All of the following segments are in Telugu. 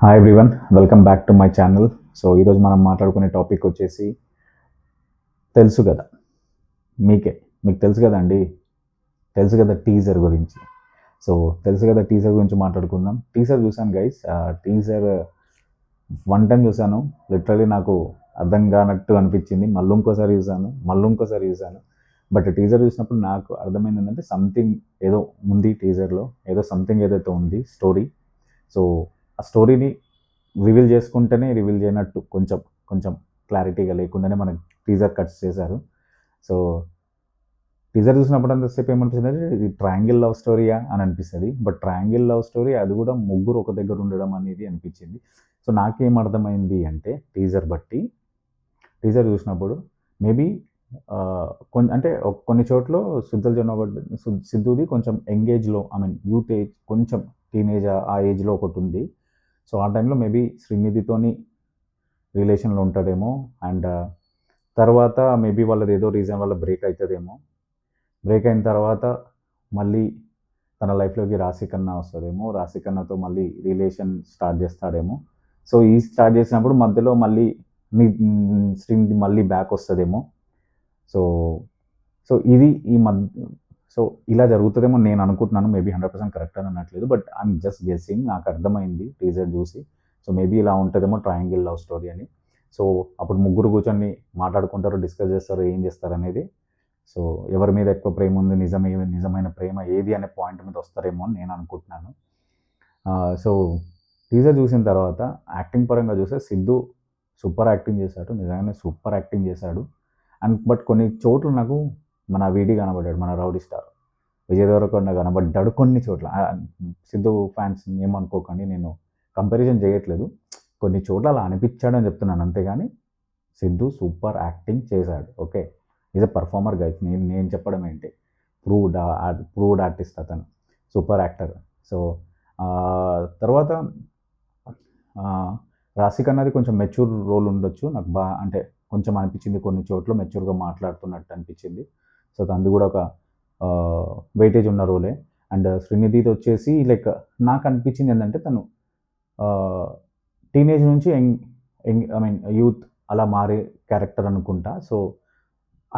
Hi everyone, welcome back to my channel. So ఈరోజు మనం మాట్లాడుకునే టాపిక్ వచ్చేసి తెలుసు కదా మీకు తెలుసు కదండి. తెలుసు కదా టీజర్ గురించి. సో తెలుసు కదా టీజర్ గురించి మాట్లాడుకుందాం. టీజర్ చూసాను గైస్. టీజర్ వన్ టైం చూసాను. లిటరలీ నాకు అర్థం కానట్టు అనిపించింది. మళ్ళీ ఇంకోసారి చూసాను. బట్ టీజర్ చూసినప్పుడు నాకు అర్థమైంది ఏంటంటే సంథింగ్ ఏదో ఉంది టీజర్లో, ఏదో సంథింగ్ ఏదైతే ఉంది స్టోరీ. సో ఆ స్టోరీని రివీల్ చేసుకుంటేనే రివీల్ చేయనట్టు కొంచెం కొంచెం క్లారిటీగా లేకుండానే మనకి టీజర్ కట్స్ చేశారు. సో టీజర్ చూసినప్పుడు అంతసేపు ఏమనిపిస్తుంది అంటే ఇది ట్రయాంగిల్ లవ్ స్టోరీయా అని అనిపిస్తుంది. బట్ ట్రయాంగిల్ లవ్ స్టోరీ అది కూడా ముగ్గురు ఒక దగ్గర ఉండడం అనేది అనిపించింది. సో నాకేం అర్థమైంది అంటే టీజర్ చూసినప్పుడు మేబీ అంటే కొన్ని చోట్ల సిద్ధుది కొంచెం యంగేజ్లో, ఐ మీన్ యూత్ ఏజ్, కొంచెం టీనేజ్ ఆ ఏజ్లో ఒకటి ఉంది. సో ఆ టైంలో మేబీ శ్రీనిధితోని రిలేషన్లో ఉంటాడేమో. అండ్ తర్వాత మేబీ వాళ్ళది ఏదో రీజన్ వల్ల బ్రేక్ అవుతుందేమో. బ్రేక్ అయిన తర్వాత మళ్ళీ తన లైఫ్లోకి రాశికన్నా వస్తుందేమో. రాశికన్నాతో మళ్ళీ రిలేషన్ స్టార్ట్ చేస్తాడేమో. సో ఈ స్టార్ట్ చేసినప్పుడు మధ్యలో మళ్ళీ శ్రీనిధి మళ్ళీ బ్యాక్ వస్తుందేమో. సో సో ఇది ఈ మధ్య సో ఇలా జరుగుతుందేమో నేను అనుకుంటున్నాను. మేబీ 100% కరెక్ట్ అని అనట్లేదు, బట్ ఐఎమ్ జస్ట్ గెస్సింగ్. నాకు అర్థమైంది టీజర్ చూసి. సో మేబీ ఇలా ఉంటుందేమో ట్రయాంగిల్ లవ్ స్టోరీ అని. సో అప్పుడు ముగ్గురు కూర్చొని మాట్లాడుకుంటారు, డిస్కస్ చేస్తారు ఏం చేస్తారు అనేది. సో ఎవరి మీద ఎక్కువ ప్రేమ ఉంది, నిజమైన ప్రేమ ఏది అనే పాయింట్ మీద వస్తారేమో అని నేను అనుకుంటున్నాను. సో టీజర్ చూసిన తర్వాత యాక్టింగ్ పరంగా చూస్తే సిద్ధు సూపర్ యాక్టింగ్ చేశాడు. నిజంగానే సూపర్ యాక్టింగ్ చేశాడు. అండ్ బట్ కొన్ని చోట్ల నాకు మన వీడి కనబడ్డాడు, మన రౌడీ స్టార్ విజయ్ దేవరకొండ కనబడ్డాడు కొన్ని చోట్ల. సిద్ధు ఫ్యాన్స్ ఏమనుకోకండి, నేను కంపారిజన్ చేయట్లేదు. కొన్ని చోట్ల అలా అనిపించాడని చెప్తున్నాను అంతేగాని సిద్ధు సూపర్ యాక్టింగ్ చేశాడు. Okay, is a performer guys. నేను చెప్పడం ఏంటి, ప్రూవ్డ్ ఆర్టిస్ట్ అతను, సూపర్ యాక్టర్. సో తర్వాత రాశిక్ అన్నది కొంచెం మెచ్యూర్ రోల్ ఉండొచ్చు. నాకు అంటే కొంచెం అనిపించింది, కొన్ని చోట్ల మెచ్యూర్గా మాట్లాడుతున్నట్టు అనిపించింది. సో అది కూడా ఒక వెయిటేజ్ ఉన్న రోలే. అండ్ శ్రీనిధిది వచ్చేసి లైక్ నాకు అనిపించింది ఏంటంటే తను టీనేజ్ నుంచి ఐ మీన్ యూత్ అలా మారే క్యారెక్టర్ అనుకుంటా. సో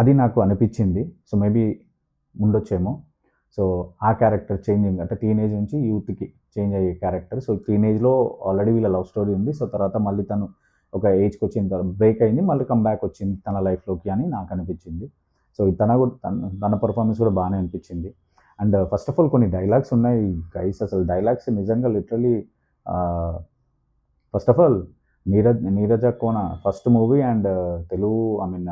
అది నాకు అనిపించింది. సో మేబీ ఉండొచ్చేమో. సో ఆ క్యారెక్టర్ చేంజింగ్ అంటే టీనేజ్ నుంచి యూత్కి చేంజ్ అయ్యే క్యారెక్టర్. సో టీనేజ్లో ఆల్రెడీ వీళ్ళ లవ్ స్టోరీ ఉంది. సో తర్వాత మళ్ళీ తను ఒక ఏజ్కి వచ్చిన తర్వాత బ్రేక్ అయింది, మళ్ళీ కమ్బ్యాక్ వచ్చింది తన లైఫ్లోకి అని నాకు అనిపించింది. సో తన పర్ఫార్మెన్స్ కూడా బాగానే అనిపించింది. అండ్ ఫస్ట్ ఆఫ్ ఆల్ కొన్ని డైలాగ్స్ ఉన్నాయి గైస్. అసలు డైలాగ్స్ నిజంగా literally first of all Neeraja Kona first movie and Telugu, I mean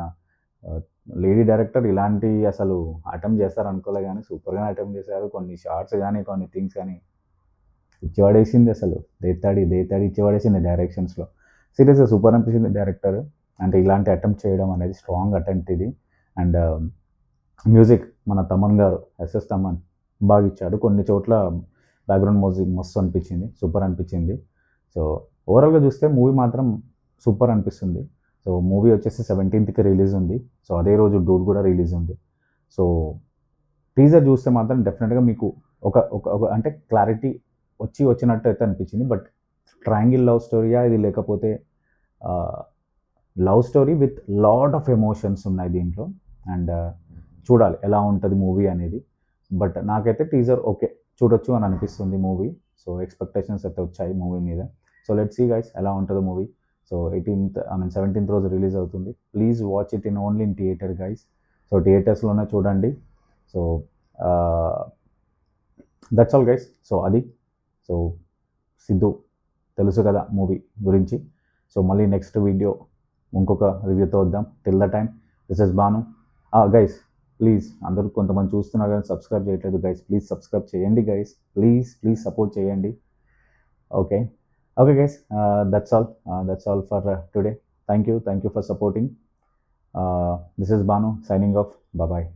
lady director ఇలాంటి అసలు అటెంప్ట్ చేస్తారు అనుకోలే, కానీ సూపర్గా అటెంప్ట్ చేశారు. కొన్ని షార్ట్స్ కానీ కొన్ని థింగ్స్ కానీ ఇచ్చివాడేసింది. అసలు దేతాడి ఇచ్చివాడేసింది డైరెక్షన్స్లో. సీరియస్గా సూపర్ అనిపించింది డైరెక్టర్. అంటే ఇలాంటి అటెంప్ట్ చేయడం అనేది స్ట్రాంగ్ అటెంప్ట్ ఇది. అండ్ మ్యూజిక్ మన తమన్ గారు, ఎస్ఎస్ తమన్ బాగా ఇచ్చాడు. కొన్ని చోట్ల బ్యాక్గ్రౌండ్ మ్యూజిక్ మస్తు అనిపించింది, సూపర్ అనిపించింది. సో ఓవరాల్గా చూస్తే మూవీ మాత్రం సూపర్ అనిపిస్తుంది. సో మూవీ వచ్చేసి 17th రిలీజ్ ఉంది. సో అదే రోజు డూడ్ కూడా రిలీజ్ ఉంది. సో టీజర్ చూస్తే మాత్రం డెఫినెట్గా మీకు ఒక అంటే క్లారిటీ వచ్చినట్టు అయితే అనిపించింది. బట్ ట్రయాంగిల్ లవ్ స్టోరీయా ఇది, లేకపోతే love story with lot of emotions ఉన్నాయి దీంట్లో. అండ్ చూడాలి ఎలా ఉంటుంది మూవీ అనేది. బట్ నాకైతే టీజర్ ఓకే, చూడొచ్చు అని అనిపిస్తుంది మూవీ. సో ఎక్స్పెక్టేషన్స్ అయితే వచ్చాయి మూవీ మీద. సో లెట్స్ సీ గైస్ ఎలా ఉంటుందో మూవీ. సో 17th రోజు రిలీజ్ అవుతుంది. Please watch it only in theatre guys. So థియేటర్స్లోనే చూడండి. So that's all guys. So Siddhu Telusu Kada movie గురించి. సో మళ్ళీ నెక్స్ట్ వీడియో ఇంకొక రివ్యూతో వద్దాం. Till the time, this is Banu. Guys please, అందరూ కొంతమంది చూస్తున్నారు కానీ సబ్స్క్రైబ్ చేయట్లేదు గైస్. ప్లీజ్ సబ్స్క్రైబ్ చేయండి గైస్. ప్లీజ్ సపోర్ట్ చేయండి. Okay guys, that's all for today. Thank you for supporting. This is Banu signing off. Bye.